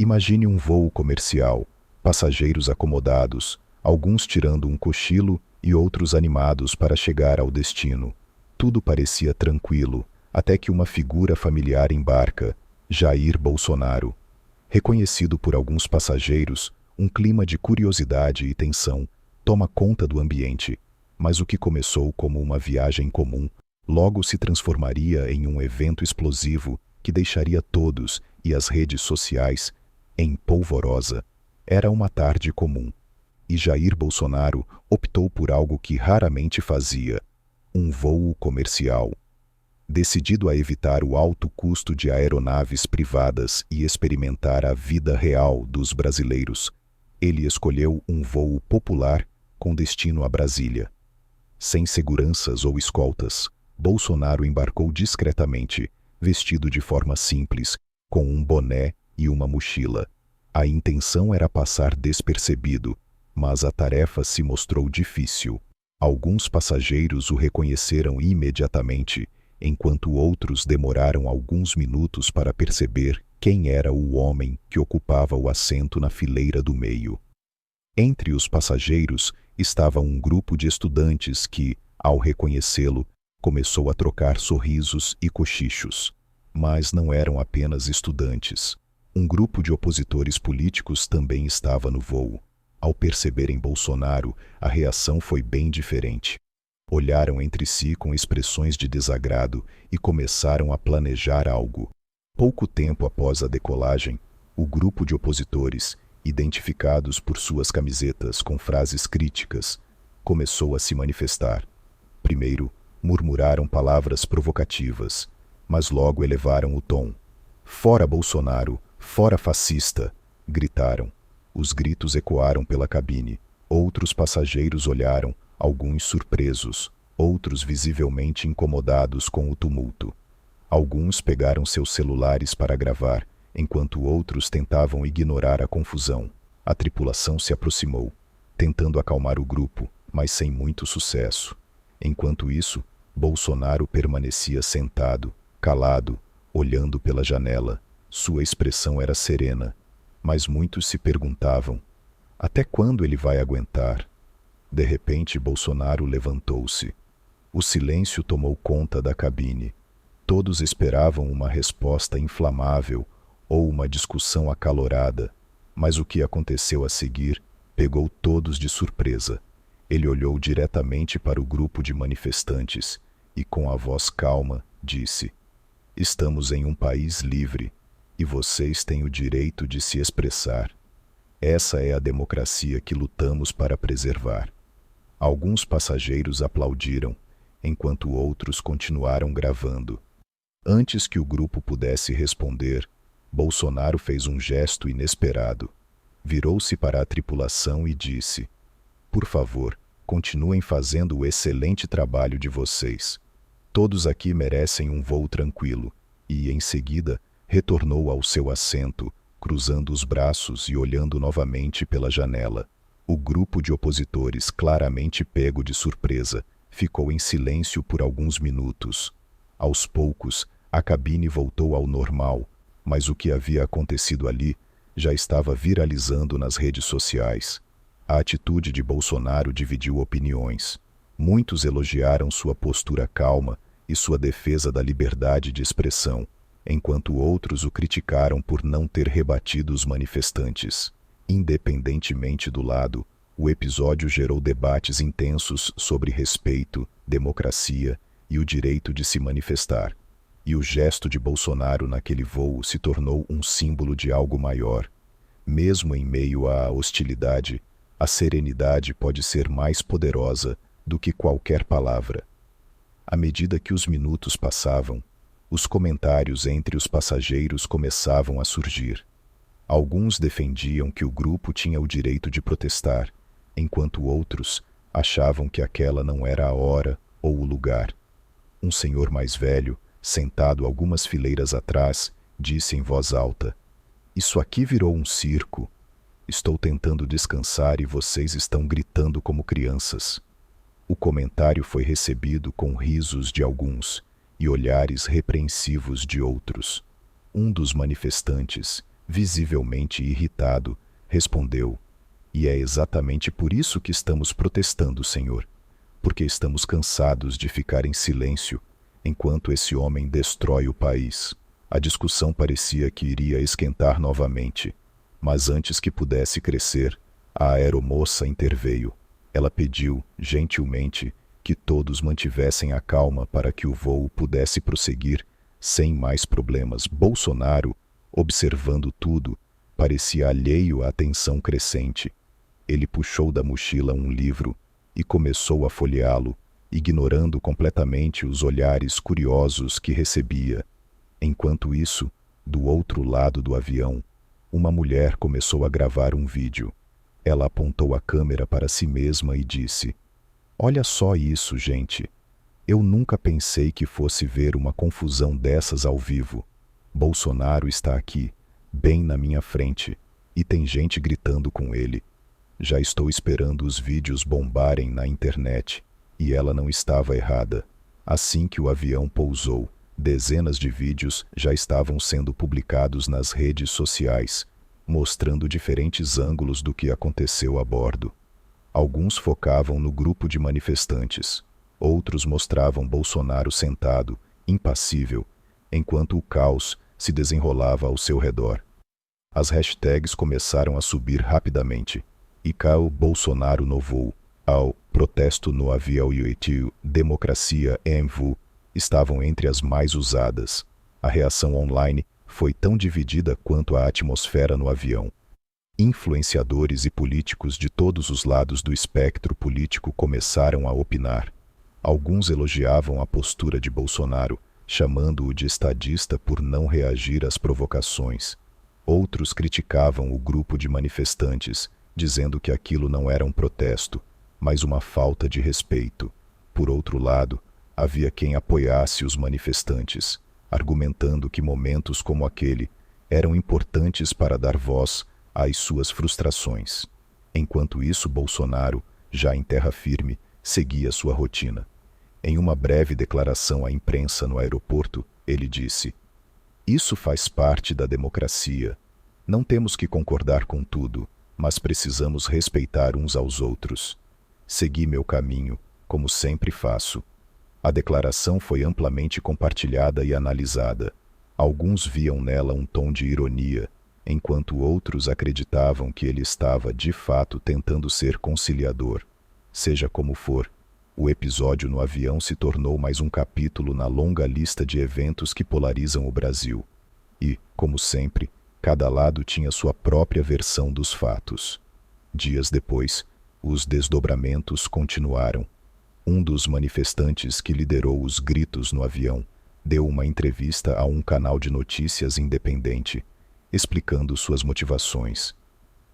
Imagine um voo comercial, passageiros acomodados, alguns tirando um cochilo e outros animados para chegar ao destino. Tudo parecia tranquilo, até que uma figura familiar embarca, Jair Bolsonaro. Reconhecido por alguns passageiros, um clima de curiosidade e tensão toma conta do ambiente, mas o que começou como uma viagem comum logo se transformaria em um evento explosivo que deixaria todos e as redes sociais em polvorosa. Era uma tarde comum, e Jair Bolsonaro optou por algo que raramente fazia: um voo comercial. Decidido a evitar o alto custo de aeronaves privadas e experimentar a vida real dos brasileiros, ele escolheu um voo popular com destino a Brasília. Sem seguranças ou escoltas, Bolsonaro embarcou discretamente, vestido de forma simples, com um boné e uma mochila. A intenção era passar despercebido, mas a tarefa se mostrou difícil. Alguns passageiros o reconheceram imediatamente, enquanto outros demoraram alguns minutos para perceber quem era o homem que ocupava o assento na fileira do meio. Entre os passageiros estava um grupo de estudantes que, ao reconhecê-lo, começou a trocar sorrisos e cochichos. Mas não eram apenas estudantes. Um grupo de opositores políticos também estava no voo. Ao perceberem Bolsonaro, a reação foi bem diferente. Olharam entre si com expressões de desagrado e começaram a planejar algo. Pouco tempo após a decolagem, o grupo de opositores, identificados por suas camisetas com frases críticas, começou a se manifestar. Primeiro, murmuraram palavras provocativas, mas logo elevaram o tom. "Fora Bolsonaro! Fora fascista!" gritaram. Os gritos ecoaram pela cabine. Outros passageiros olharam, alguns surpresos, outros visivelmente incomodados com o tumulto. Alguns pegaram seus celulares para gravar, enquanto outros tentavam ignorar a confusão. A tripulação se aproximou, tentando acalmar o grupo, mas sem muito sucesso. Enquanto isso, Bolsonaro permanecia sentado, calado, olhando pela janela. Sua expressão era serena, mas muitos se perguntavam: até quando ele vai aguentar? De repente, Bolsonaro levantou-se. O silêncio tomou conta da cabine. Todos esperavam uma resposta inflamável ou uma discussão acalorada, mas o que aconteceu a seguir pegou todos de surpresa. Ele olhou diretamente para o grupo de manifestantes e, com a voz calma, disse: "Estamos em um país livre e vocês têm o direito de se expressar. Essa é a democracia que lutamos para preservar." Alguns passageiros aplaudiram, enquanto outros continuaram gravando. Antes que o grupo pudesse responder, Bolsonaro fez um gesto inesperado. Virou-se para a tripulação e disse: "Por favor, continuem fazendo o excelente trabalho de vocês. Todos aqui merecem um voo tranquilo." E, em seguida, retornou ao seu assento, cruzando os braços e olhando novamente pela janela. O grupo de opositores, claramente pego de surpresa, ficou em silêncio por alguns minutos. Aos poucos, a cabine voltou ao normal, mas o que havia acontecido ali já estava viralizando nas redes sociais. A atitude de Bolsonaro dividiu opiniões. Muitos elogiaram sua postura calma e sua defesa da liberdade de expressão, enquanto outros o criticaram por não ter rebatido os manifestantes. Independentemente do lado, o episódio gerou debates intensos sobre respeito, democracia e o direito de se manifestar. E o gesto de Bolsonaro naquele voo se tornou um símbolo de algo maior. Mesmo em meio à hostilidade, a serenidade pode ser mais poderosa do que qualquer palavra. À medida que os minutos passavam, os comentários entre os passageiros começavam a surgir. Alguns defendiam que o grupo tinha o direito de protestar, enquanto outros achavam que aquela não era a hora ou o lugar. Um senhor mais velho, sentado algumas fileiras atrás, disse em voz alta: "Isso aqui virou um circo. Estou tentando descansar e vocês estão gritando como crianças." O comentário foi recebido com risos de alguns e olhares repreensivos de outros. Um dos manifestantes, visivelmente irritado, respondeu: "E é exatamente por isso que estamos protestando, senhor, porque estamos cansados de ficar em silêncio enquanto esse homem destrói o país." A discussão parecia que iria esquentar novamente, mas antes que pudesse crescer, a aeromoça interveio. Ela pediu, gentilmente, que todos mantivessem a calma para que o voo pudesse prosseguir sem mais problemas. Bolsonaro, observando tudo, parecia alheio à tensão crescente. Ele puxou da mochila um livro e começou a folheá-lo, ignorando completamente os olhares curiosos que recebia. Enquanto isso, do outro lado do avião, uma mulher começou a gravar um vídeo. Ela apontou a câmera para si mesma e disse: "Olha só isso, gente. Eu nunca pensei que fosse ver uma confusão dessas ao vivo. Bolsonaro está aqui, bem na minha frente, e tem gente gritando com ele. Já estou esperando os vídeos bombarem na internet." E ela não estava errada. Assim que o avião pousou, dezenas de vídeos já estavam sendo publicados nas redes sociais, mostrando diferentes ângulos do que aconteceu a bordo. Alguns focavam no grupo de manifestantes, outros mostravam Bolsonaro sentado, impassível, enquanto o caos se desenrolava ao seu redor. As hashtags começaram a subir rapidamente. "ICAO Bolsonaro no voo", ao "Protesto no avião e democracia EMVU" estavam entre as mais usadas. A reação online foi tão dividida quanto a atmosfera no avião. Influenciadores e políticos de todos os lados do espectro político começaram a opinar. Alguns elogiavam a postura de Bolsonaro, chamando-o de estadista por não reagir às provocações. Outros criticavam o grupo de manifestantes, dizendo que aquilo não era um protesto, mas uma falta de respeito. Por outro lado, havia quem apoiasse os manifestantes, argumentando que momentos como aquele eram importantes para dar voz às suas frustrações. Enquanto isso, Bolsonaro, já em terra firme, seguia sua rotina. Em uma breve declaração à imprensa no aeroporto, ele disse: "Isso faz parte da democracia. Não temos que concordar com tudo, mas precisamos respeitar uns aos outros. Segui meu caminho, como sempre faço." A declaração foi amplamente compartilhada e analisada. Alguns viam nela um tom de ironia, enquanto outros acreditavam que ele estava, de fato, tentando ser conciliador. Seja como for, o episódio no avião se tornou mais um capítulo na longa lista de eventos que polarizam o Brasil. E, como sempre, cada lado tinha sua própria versão dos fatos. Dias depois, os desdobramentos continuaram. Um dos manifestantes que liderou os gritos no avião deu uma entrevista a um canal de notícias independente, explicando suas motivações.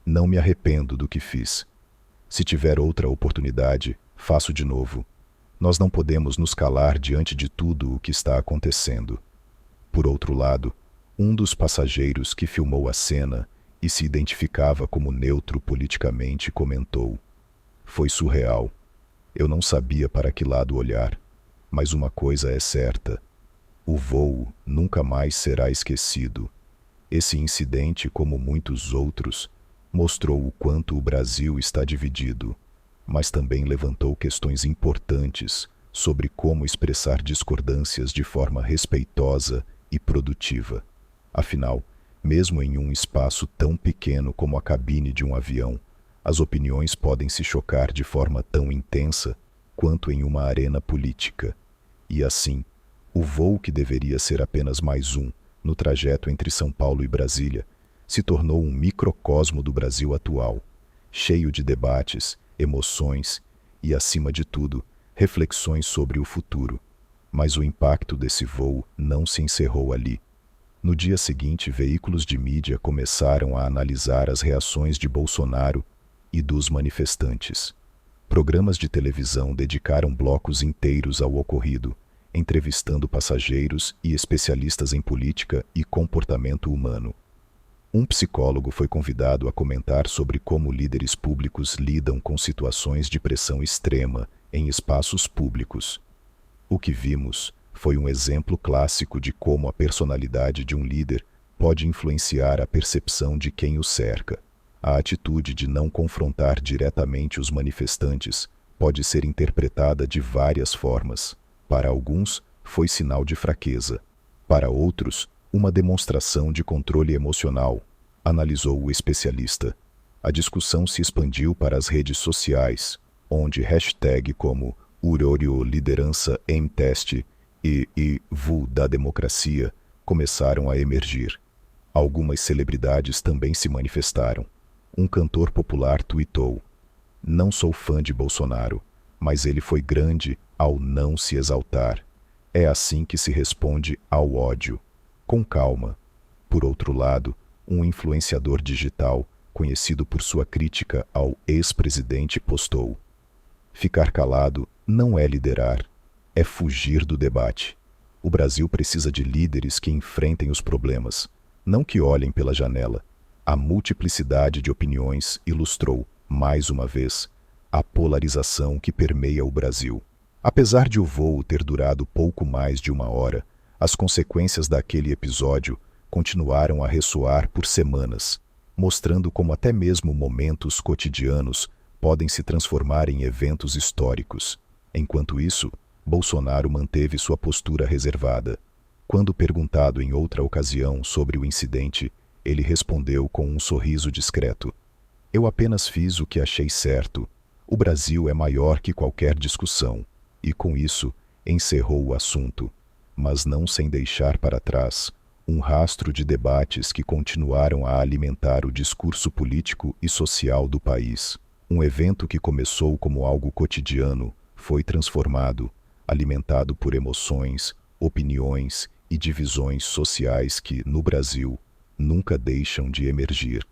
"Não me arrependo do que fiz. Se tiver outra oportunidade, faço de novo. Nós não podemos nos calar diante de tudo o que está acontecendo." Por outro lado, um dos passageiros que filmou a cena e se identificava como neutro politicamente comentou: "Foi surreal. Eu não sabia para que lado olhar, mas uma coisa é certa: o voo nunca mais será esquecido." Esse incidente, como muitos outros, mostrou o quanto o Brasil está dividido, mas também levantou questões importantes sobre como expressar discordâncias de forma respeitosa e produtiva. Afinal, mesmo em um espaço tão pequeno como a cabine de um avião, as opiniões podem se chocar de forma tão intensa quanto em uma arena política. E assim, o voo que deveria ser apenas mais um no trajeto entre São Paulo e Brasília se tornou um microcosmo do Brasil atual, cheio de debates, emoções e, acima de tudo, reflexões sobre o futuro. Mas o impacto desse voo não se encerrou ali. No dia seguinte, veículos de mídia começaram a analisar as reações de Bolsonaro e dos manifestantes. Programas de televisão dedicaram blocos inteiros ao ocorrido, entrevistando passageiros e especialistas em política e comportamento humano. Um psicólogo foi convidado a comentar sobre como líderes públicos lidam com situações de pressão extrema em espaços públicos. O que vimos foi um exemplo clássico de como a personalidade de um líder pode influenciar a percepção de quem o cerca. A atitude de não confrontar diretamente os manifestantes pode ser interpretada de várias formas. Para alguns, foi sinal de fraqueza. Para outros, uma demonstração de controle emocional, analisou o especialista. A discussão se expandiu para as redes sociais, onde hashtag como Urorio Liderança em Teste e VU da Democracia começaram a emergir. Algumas celebridades também se manifestaram. Um cantor popular tuitou: "Não sou fã de Bolsonaro, mas ele foi grande ao não se exaltar. É assim que se responde ao ódio. Com calma." Por outro lado, um influenciador digital, conhecido por sua crítica ao ex-presidente, postou: "Ficar calado não é liderar, é fugir do debate. O Brasil precisa de líderes que enfrentem os problemas, não que olhem pela janela." A multiplicidade de opiniões ilustrou, mais uma vez, a polarização que permeia o Brasil. Apesar de o voo ter durado pouco mais de 1 hora, as consequências daquele episódio continuaram a ressoar por semanas, mostrando como até mesmo momentos cotidianos podem se transformar em eventos históricos. Enquanto isso, Bolsonaro manteve sua postura reservada. Quando perguntado em outra ocasião sobre o incidente, ele respondeu com um sorriso discreto: "Eu apenas fiz o que achei certo. O Brasil é maior que qualquer discussão." E com isso, encerrou o assunto, mas não sem deixar para trás um rastro de debates que continuaram a alimentar o discurso político e social do país. Um evento que começou como algo cotidiano foi transformado, alimentado por emoções, opiniões e divisões sociais que, no Brasil, nunca deixam de emergir.